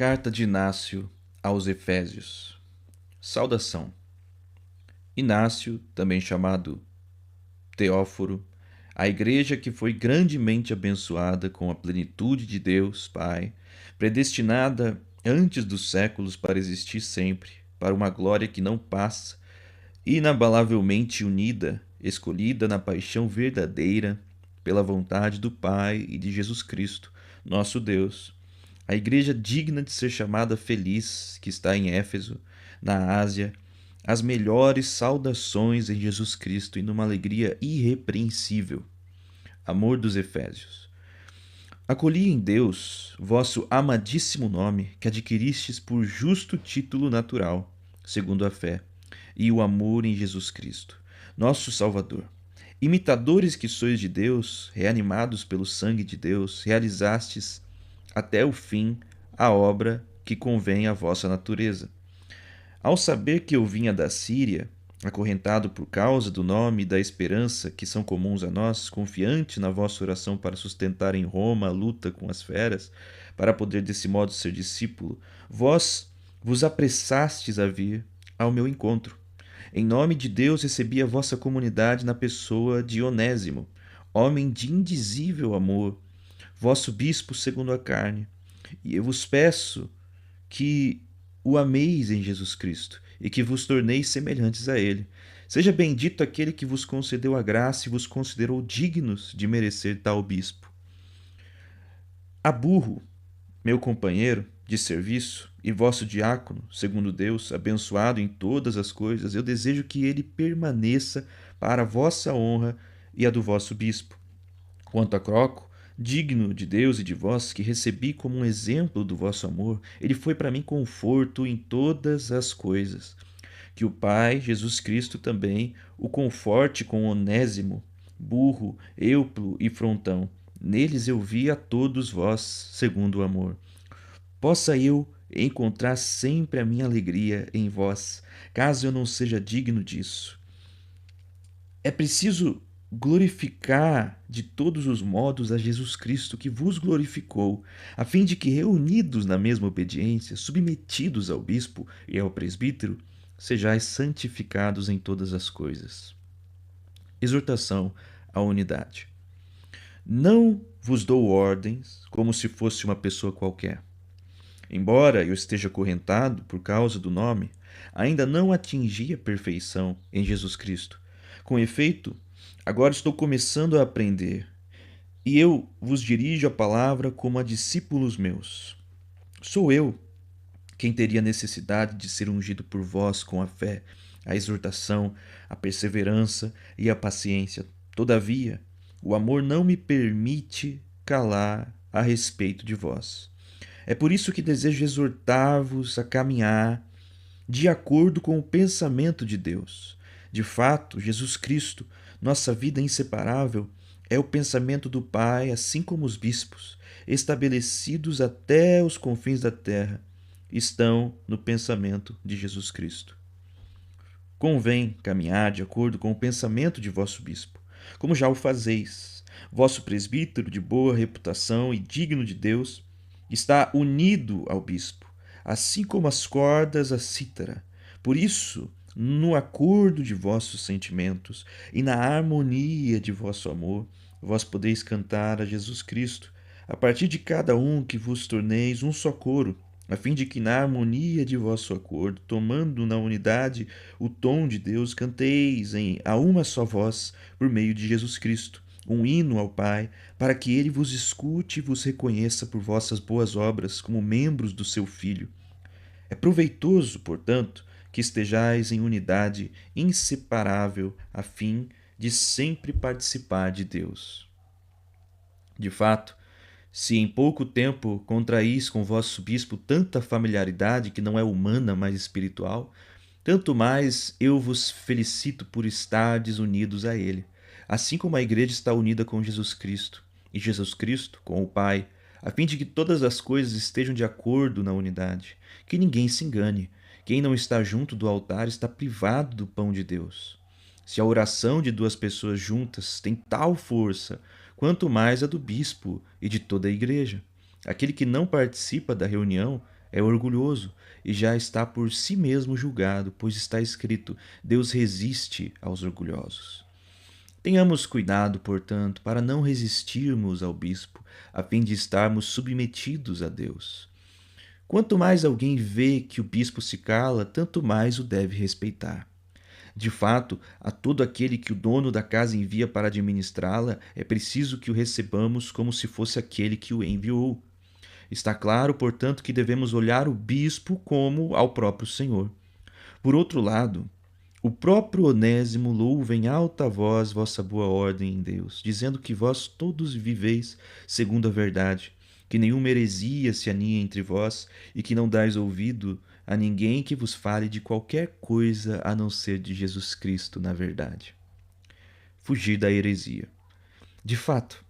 Carta de Inácio aos Efésios. Saudação. Inácio, também chamado Teóforo, a igreja que foi grandemente abençoada com a plenitude de Deus, Pai, predestinada antes dos séculos para existir sempre, para uma glória que não passa, inabalavelmente unida, escolhida na paixão verdadeira, pela vontade do Pai e de Jesus Cristo, nosso Deus. A igreja digna de ser chamada feliz, que está em Éfeso, na Ásia, as melhores saudações em Jesus Cristo e numa alegria irrepreensível. Amor dos Efésios. Acolhi em Deus vosso amadíssimo nome, que adquiristes por justo título natural, segundo a fé, e o amor em Jesus Cristo, nosso Salvador. Imitadores que sois de Deus, reanimados pelo sangue de Deus, realizastes até o fim a obra que convém à vossa natureza. Ao saber que eu vinha da Síria, acorrentado por causa do nome e da esperança que são comuns a nós, confiante na vossa oração para sustentar em Roma a luta com as feras, para poder desse modo ser discípulo, vós vos apressastes a vir ao meu encontro. Em nome de Deus recebi a vossa comunidade na pessoa de Onésimo, homem de indizível amor, vosso bispo segundo a carne. E eu vos peço que o ameis em Jesus Cristo e que vos torneis semelhantes a ele. Seja bendito aquele que vos concedeu a graça e vos considerou dignos de merecer tal bispo. Aburro, meu companheiro de serviço e vosso diácono, segundo Deus, abençoado em todas as coisas, eu desejo que ele permaneça para a vossa honra e a do vosso bispo. Quanto a Croco, digno de Deus e de vós, que recebi como um exemplo do vosso amor, ele foi para mim conforto em todas as coisas. Que o Pai, Jesus Cristo, também o conforte com Onésimo, Burro, Euplo e Frontão. Neles eu vi a todos vós, segundo o amor. Possa eu encontrar sempre a minha alegria em vós, caso eu não seja digno disso. É preciso glorificar de todos os modos a Jesus Cristo que vos glorificou, a fim de que, reunidos na mesma obediência, submetidos ao bispo e ao presbítero, sejais santificados em todas as coisas. Exortação à unidade. Não vos dou ordens como se fosse uma pessoa qualquer. Embora eu esteja acorrentado por causa do nome, ainda não atingi a perfeição em Jesus Cristo. Com efeito, agora estou começando a aprender, e eu vos dirijo a palavra como a discípulos meus. Sou eu quem teria necessidade de ser ungido por vós com a fé, a exortação, a perseverança e a paciência. Todavia, o amor não me permite calar a respeito de vós. É por isso que desejo exortar-vos a caminhar de acordo com o pensamento de Deus. De fato, Jesus Cristo, nossa vida inseparável, é o pensamento do Pai, assim como os bispos, estabelecidos até os confins da terra, estão no pensamento de Jesus Cristo. Convém caminhar de acordo com o pensamento de vosso bispo, como já o fazeis. Vosso presbítero de boa reputação e digno de Deus está unido ao bispo, assim como as cordas à cítara. Por isso, no acordo de vossos sentimentos e na harmonia de vosso amor, vós podeis cantar a Jesus Cristo, a partir de cada um que vos torneis um só coro, a fim de que na harmonia de vosso acordo, tomando na unidade o tom de Deus, canteis a uma só voz por meio de Jesus Cristo, um hino ao Pai, para que ele vos escute e vos reconheça por vossas boas obras como membros do seu Filho. É proveitoso, portanto, que estejais em unidade inseparável, a fim de sempre participar de Deus. De fato, se em pouco tempo contraís com vosso bispo tanta familiaridade que não é humana, mas espiritual, tanto mais eu vos felicito por estardes unidos a ele, assim como a igreja está unida com Jesus Cristo, e Jesus Cristo com o Pai, a fim de que todas as coisas estejam de acordo na unidade. Que ninguém se engane. Quem não está junto do altar está privado do pão de Deus. Se a oração de duas pessoas juntas tem tal força, quanto mais a do bispo e de toda a igreja. Aquele que não participa da reunião é orgulhoso e já está por si mesmo julgado, pois está escrito: Deus resiste aos orgulhosos. Tenhamos cuidado, portanto, para não resistirmos ao bispo, a fim de estarmos submetidos a Deus. Quanto mais alguém vê que o bispo se cala, tanto mais o deve respeitar. De fato, a todo aquele que o dono da casa envia para administrá-la, é preciso que o recebamos como se fosse aquele que o enviou. Está claro, portanto, que devemos olhar o bispo como ao próprio Senhor. Por outro lado, o próprio Onésimo louva em alta voz vossa boa ordem em Deus, dizendo que vós todos viveis segundo a verdade, que nenhuma heresia se aninha entre vós e que não dais ouvido a ninguém que vos fale de qualquer coisa a não ser de Jesus Cristo na verdade. Fugir da heresia. De fato,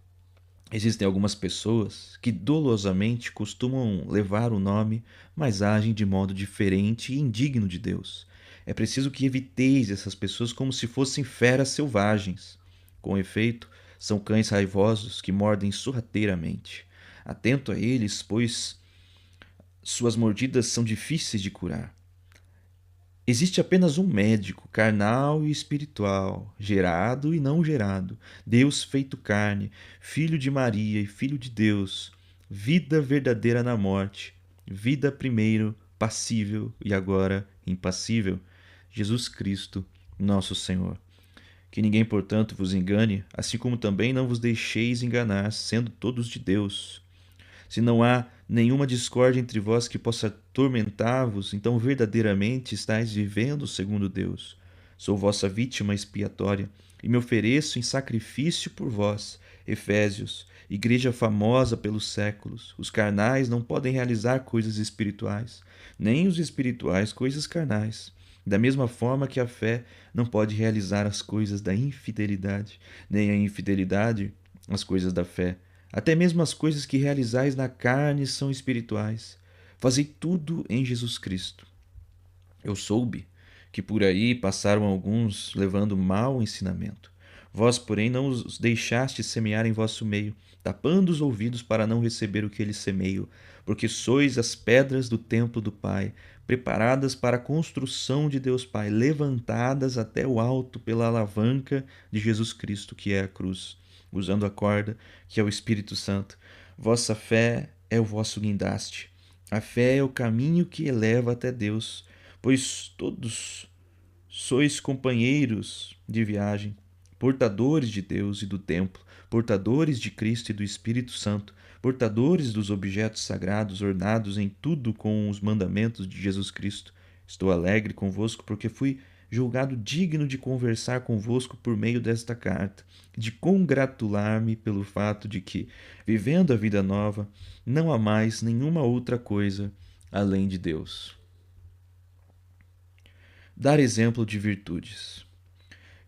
existem algumas pessoas que dolosamente costumam levar o nome, mas agem de modo diferente e indigno de Deus. É preciso que eviteis essas pessoas como se fossem feras selvagens. Com efeito, são cães raivosos que mordem sorrateiramente. Atento a eles, pois suas mordidas são difíceis de curar. Existe apenas um médico, carnal e espiritual, gerado e não gerado, Deus feito carne, filho de Maria e filho de Deus, vida verdadeira na morte, vida primeiro passível e agora impassível, Jesus Cristo, nosso Senhor. Que ninguém, portanto, vos engane, assim como também não vos deixeis enganar, sendo todos de Deus. Se não há nenhuma discórdia entre vós que possa atormentar-vos, então verdadeiramente estáis vivendo segundo Deus. Sou vossa vítima expiatória e me ofereço em sacrifício por vós. Efésios, igreja famosa pelos séculos. Os carnais não podem realizar coisas espirituais, nem os espirituais coisas carnais. Da mesma forma que a fé não pode realizar as coisas da infidelidade, nem a infidelidade as coisas da fé. Até mesmo as coisas que realizais na carne são espirituais. Fazei tudo em Jesus Cristo. Eu soube que por aí passaram alguns levando mau ensinamento. Vós, porém, não os deixastes semear em vosso meio, tapando os ouvidos para não receber o que eles semeiam, porque sois as pedras do templo do Pai, preparadas para a construção de Deus Pai, levantadas até o alto pela alavanca de Jesus Cristo, que é a cruz, usando a corda, que é o Espírito Santo. Vossa fé é o vosso guindaste. A fé é o caminho que eleva até Deus, pois todos sois companheiros de viagem, portadores de Deus e do templo, portadores de Cristo e do Espírito Santo, portadores dos objetos sagrados, ornados em tudo com os mandamentos de Jesus Cristo. Estou alegre convosco porque fui julgado digno de conversar convosco por meio desta carta, de congratular-me pelo fato de que, vivendo a vida nova, não há mais nenhuma outra coisa além de Deus. Dar exemplo de virtudes.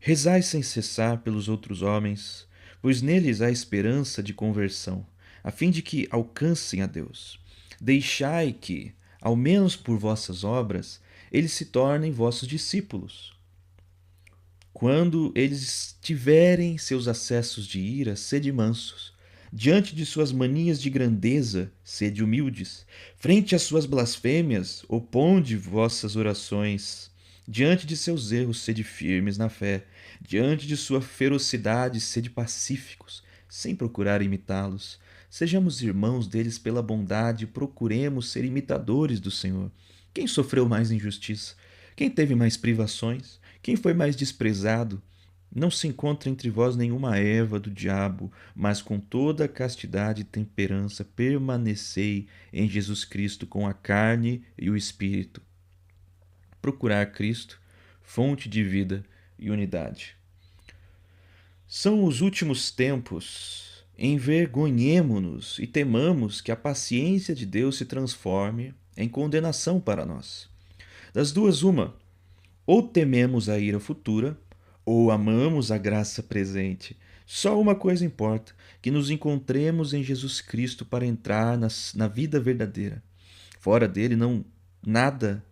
Rezai sem cessar pelos outros homens, pois neles há esperança de conversão, a fim de que alcancem a Deus. Deixai que, ao menos por vossas obras, eles se tornem vossos discípulos. Quando eles tiverem seus acessos de ira, sede mansos. Diante de suas manias de grandeza, sede humildes. Frente às suas blasfêmias, oponde vossas orações. Diante de seus erros, sede firmes na fé. Diante de sua ferocidade, sede pacíficos, sem procurar imitá-los. Sejamos irmãos deles pela bondade e procuremos ser imitadores do Senhor. Quem sofreu mais injustiça? Quem teve mais privações? Quem foi mais desprezado? Não se encontra entre vós nenhuma erva do diabo, mas com toda a castidade e temperança permanecei em Jesus Cristo com a carne e o Espírito. Procurar Cristo, fonte de vida e unidade. São os últimos tempos. Envergonhemo-nos e temamos que a paciência de Deus se transforme em condenação para nós. Das duas, uma: ou tememos a ira futura, ou amamos a graça presente. Só uma coisa importa: que nos encontremos em Jesus Cristo para entrar na vida verdadeira. Fora dele, não nada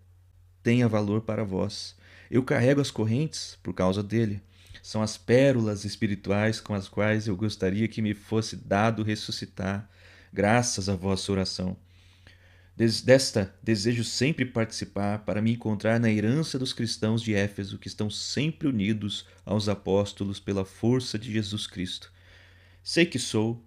tenha valor para vós. Eu carrego as correntes por causa dele. São as pérolas espirituais com as quais eu gostaria que me fosse dado ressuscitar, graças à vossa oração. Desta desejo sempre participar para me encontrar na herança dos cristãos de Éfeso que estão sempre unidos aos apóstolos pela força de Jesus Cristo. Sei que sou,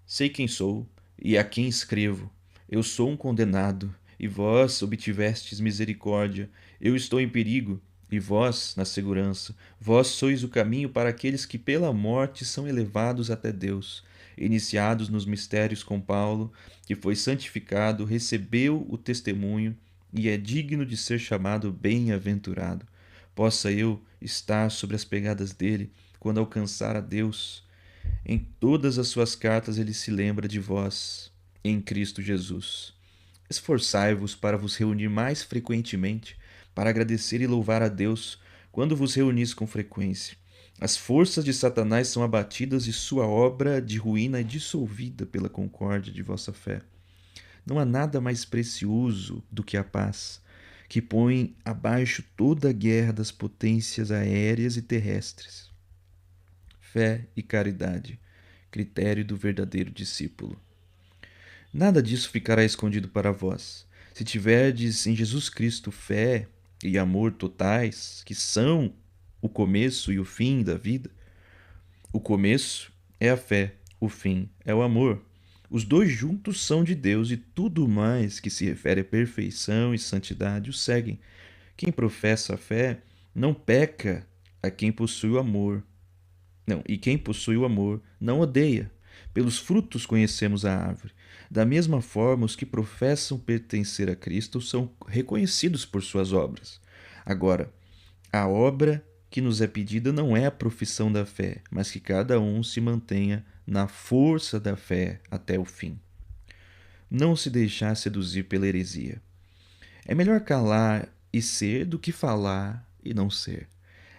sei quem sou e a quem escrevo. Eu sou um condenado, e vós obtivestes misericórdia. Eu estou em perigo, e vós na segurança. Vós sois o caminho para aqueles que pela morte são elevados até Deus. Iniciados nos mistérios com Paulo, que foi santificado, recebeu o testemunho e é digno de ser chamado bem-aventurado. Possa eu estar sobre as pegadas dele quando alcançar a Deus. Em todas as suas cartas ele se lembra de vós, em Cristo Jesus. Esforçai-vos para vos reunir mais frequentemente, para agradecer e louvar a Deus quando vos reunis com frequência. As forças de Satanás são abatidas e sua obra de ruína é dissolvida pela concórdia de vossa fé. Não há nada mais precioso do que a paz, que põe abaixo toda a guerra das potências aéreas e terrestres. Fé e caridade, critério do verdadeiro discípulo. Nada disso ficará escondido para vós. Se tiverdes em Jesus Cristo fé e amor totais, que são o começo e o fim da vida, o começo é a fé, o fim é o amor. Os dois juntos são de Deus e tudo mais que se refere à perfeição e santidade o seguem. Quem professa a fé não peca a quem possui o amor. Não, e quem possui o amor não odeia. Pelos frutos conhecemos a árvore. Da mesma forma, os que professam pertencer a Cristo são reconhecidos por suas obras. Agora, a obra que nos é pedida não é a profissão da fé, mas que cada um se mantenha na força da fé até o fim. Não se deixar seduzir pela heresia. É melhor calar e ser do que falar e não ser.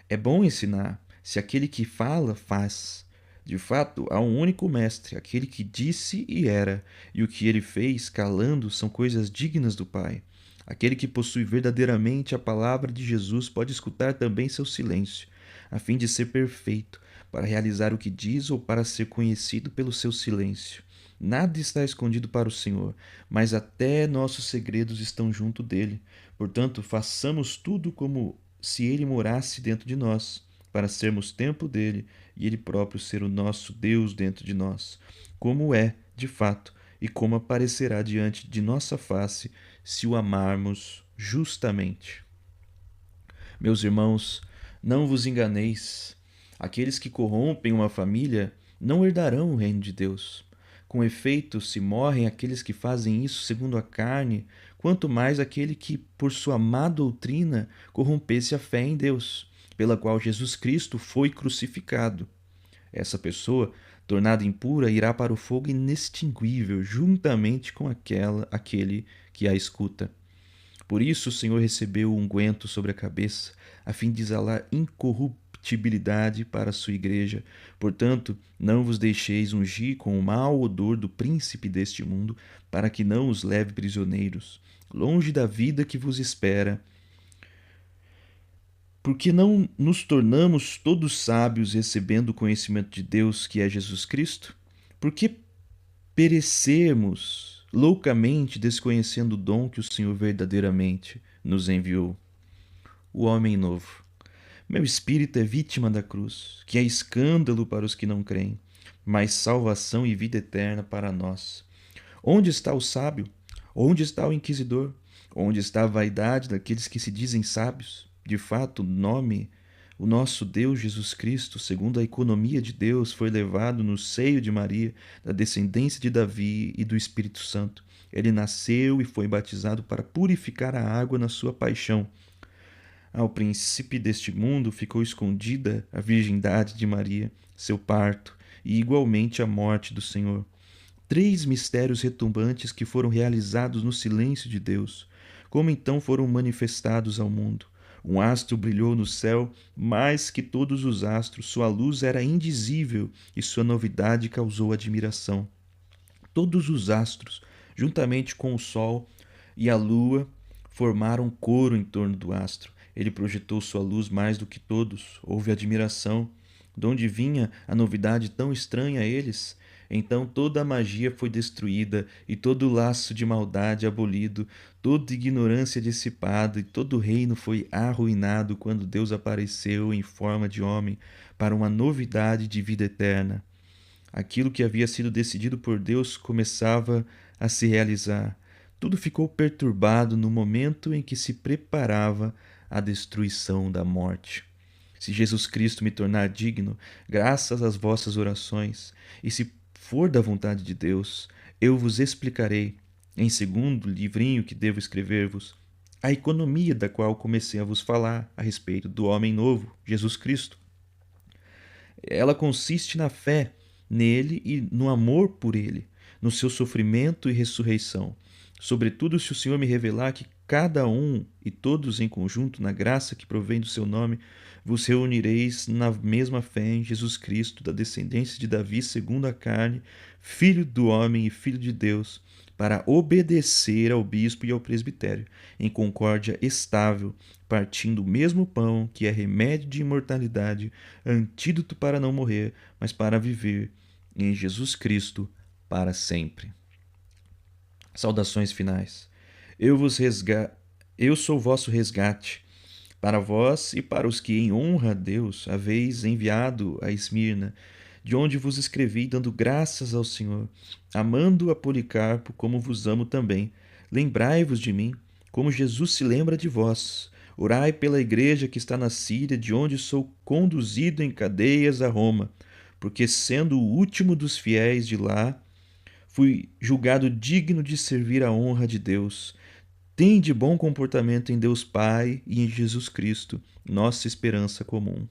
É bom ensinar, se aquele que fala faz. De fato, há um único mestre, aquele que disse e era, e o que ele fez, calando, são coisas dignas do Pai. Aquele que possui verdadeiramente a palavra de Jesus pode escutar também seu silêncio, a fim de ser perfeito, para realizar o que diz ou para ser conhecido pelo seu silêncio. Nada está escondido para o Senhor, mas até nossos segredos estão junto dele. Portanto, façamos tudo como se ele morasse dentro de nós, para sermos templo dele e ele próprio ser o nosso Deus dentro de nós, como é, de fato, e como aparecerá diante de nossa face se o amarmos justamente. Meus irmãos, não vos enganeis. Aqueles que corrompem uma família não herdarão o reino de Deus. Com efeito, se morrem aqueles que fazem isso segundo a carne, quanto mais aquele que, por sua má doutrina, corrompesse a fé em Deus, pela qual Jesus Cristo foi crucificado. Essa pessoa, tornada impura, irá para o fogo inextinguível, juntamente com aquele que a escuta. Por isso o Senhor recebeu o unguento sobre a cabeça, a fim de exalar incorruptibilidade para a sua igreja. Portanto, não vos deixeis ungir com o mau odor do príncipe deste mundo, para que não os leve prisioneiros, longe da vida que vos espera. Porque não nos tornamos todos sábios recebendo o conhecimento de Deus, que é Jesus Cristo? Porque perecermos loucamente desconhecendo o dom que o Senhor verdadeiramente nos enviou. O homem novo. Meu espírito é vítima da cruz, que é escândalo para os que não creem, mas salvação e vida eterna para nós. Onde está o sábio? Onde está o inquisidor? Onde está a vaidade daqueles que se dizem sábios? De fato, o nosso Deus Jesus Cristo, segundo a economia de Deus, foi levado no seio de Maria, da descendência de Davi e do Espírito Santo. Ele nasceu e foi batizado para purificar a água na sua paixão. Ao princípio deste mundo ficou escondida a virgindade de Maria, seu parto, e igualmente a morte do Senhor. 3 mistérios retumbantes que foram realizados no silêncio de Deus. Como então foram manifestados ao mundo? Um astro brilhou no céu mais que todos os astros, sua luz era indizível e sua novidade causou admiração. Todos os astros, juntamente com o sol e a lua, formaram um coro em torno do astro. Ele projetou sua luz mais do que todos. Houve admiração. De onde vinha a novidade tão estranha a eles? Então toda a magia foi destruída e todo laço de maldade abolido, toda ignorância dissipada e todo reino foi arruinado quando Deus apareceu em forma de homem para uma novidade de vida eterna. Aquilo que havia sido decidido por Deus começava a se realizar. Tudo ficou perturbado no momento em que se preparava a destruição da morte. Se Jesus Cristo me tornar digno, graças às vossas orações, e se for da vontade de Deus, eu vos explicarei, em segundo livrinho que devo escrever-vos, a economia da qual comecei a vos falar a respeito do homem novo, Jesus Cristo. Ela consiste na fé nele e no amor por ele, no seu sofrimento e ressurreição. Sobretudo, se o Senhor me revelar que cada um e todos em conjunto, na graça que provém do seu nome, vos reunireis na mesma fé em Jesus Cristo, da descendência de Davi segundo a carne, filho do homem e filho de Deus, para obedecer ao bispo e ao presbitério, em concórdia estável, partindo o mesmo pão, que é remédio de imortalidade, antídoto para não morrer, mas para viver em Jesus Cristo para sempre. Saudações finais. Eu sou vosso resgate, para vós e para os que em honra a Deus haveis enviado a Esmirna, de onde vos escrevi dando graças ao Senhor, amando a Policarpo como vos amo também. Lembrai-vos de mim, como Jesus se lembra de vós. Orai pela igreja que está na Síria, de onde sou conduzido em cadeias a Roma, porque sendo o último dos fiéis de lá, fui julgado digno de servir a honra de Deus. Tende bom comportamento em Deus Pai e em Jesus Cristo, nossa esperança comum.